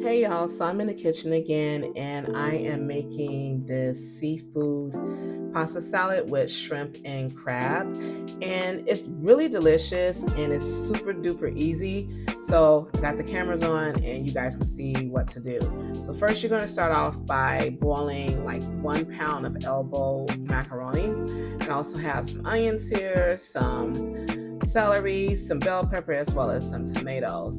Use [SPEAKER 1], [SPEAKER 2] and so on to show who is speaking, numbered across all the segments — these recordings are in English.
[SPEAKER 1] Hey y'all, so I'm in the kitchen again and I am making this seafood pasta salad with shrimp and crab. And it's really delicious and it's super duper easy. So I got the cameras on and you guys can see what to do. So first you're gonna start off by boiling like 1 pound of elbow macaroni. And I also have some onions here, some celery, some bell pepper, as well as some tomatoes.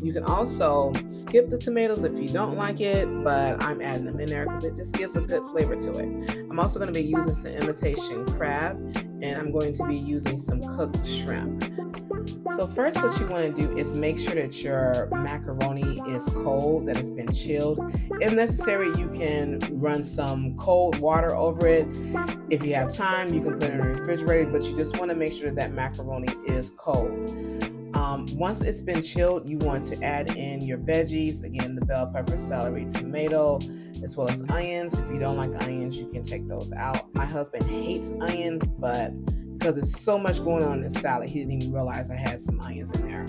[SPEAKER 1] You can also skip the tomatoes if you don't like it, but I'm adding them in there because it just gives a good flavor to it. I'm also going to be using some imitation crab and I'm going to be using some cooked shrimp. So first what you want to do is make sure that your macaroni is cold, that it's been chilled. If necessary, you can run some cold water over it. If you have time, you can put it in the refrigerator, but you just want to make sure that macaroni is cold. Once it's been chilled, you want to add in your veggies, again, the bell pepper, celery, tomato, as well as onions. If you don't like onions, you can take those out. My husband hates onions, but because there's so much going on in the salad, he didn't even realize I had some onions in there.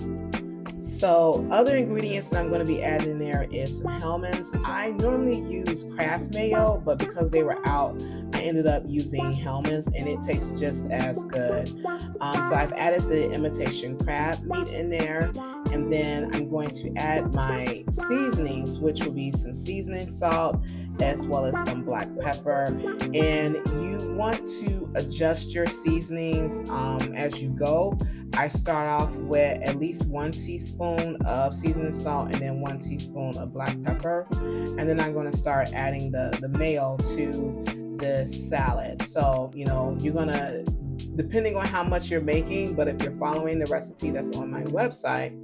[SPEAKER 1] So other ingredients that I'm going to be adding in there is some Hellmann's. I normally use Kraft mayo, but because they were out, I ended up using Hellmann's and it tastes just as good. So I've added the imitation crab meat in there, and then I'm going to add my seasonings, which will be some seasoning salt as well as some black pepper. And you want to adjust your seasonings as you go. I start off with at least 1 teaspoon of seasoning salt and then 1 teaspoon of black pepper. And then I'm going to start adding the mayo to the salad. So, you're going to, depending on how much you're making, but if you're following the recipe that's on my website,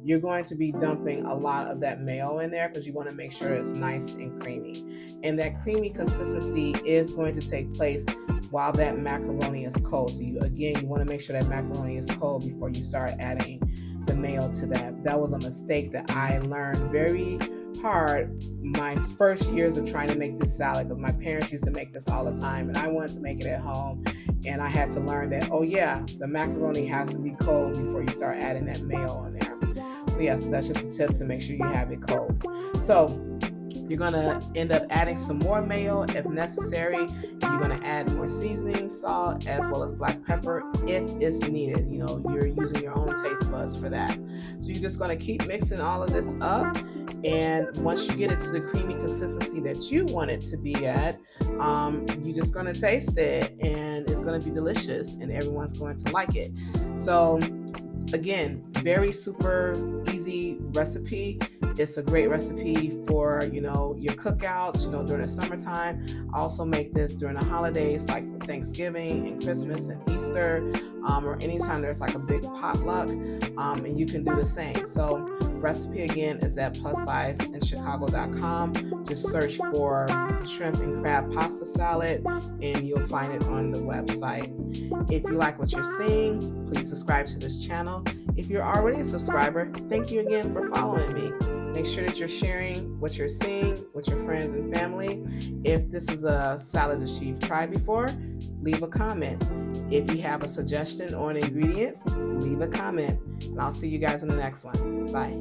[SPEAKER 1] you're going to be dumping a lot of that mayo in there because you want to make sure it's nice and creamy. And that creamy consistency is going to take place while that macaroni is cold. So you want to make sure that macaroni is cold before you start adding the mayo to that. That was a mistake that I learned very hard my first years of trying to make this salad, because my parents used to make this all the time and I wanted to make it at home, and I had to learn that, the macaroni has to be cold before you start adding that mayo in there. So that's just a tip to make sure you have it cold. So you're going to end up adding some more mayo if necessary. You're going to add more seasoning, salt, as well as black pepper if it's needed. You're using your own taste buds for that. So you're just going to keep mixing all of this up. And once you get it to the creamy consistency that you want it to be at, you're just going to taste it and it's going to be delicious and everyone's going to like it. So again, very super easy recipe. It's a great recipe for, your cookouts, during the summertime. I also make this during the holidays, like for Thanksgiving and Christmas and Easter, or anytime there's like a big potluck, and you can do the same. So recipe again is at plussizeinchicago.com. Just search for shrimp and crab pasta salad and you'll find it on the website. If you like what you're seeing, please subscribe to this channel. If you're already a subscriber, thank you again for following me. Make sure that you're sharing what you're seeing with your friends and family. If this is a salad that you've tried before, leave a comment. If you have a suggestion on ingredients, leave a comment. And I'll see you guys in the next one. Bye.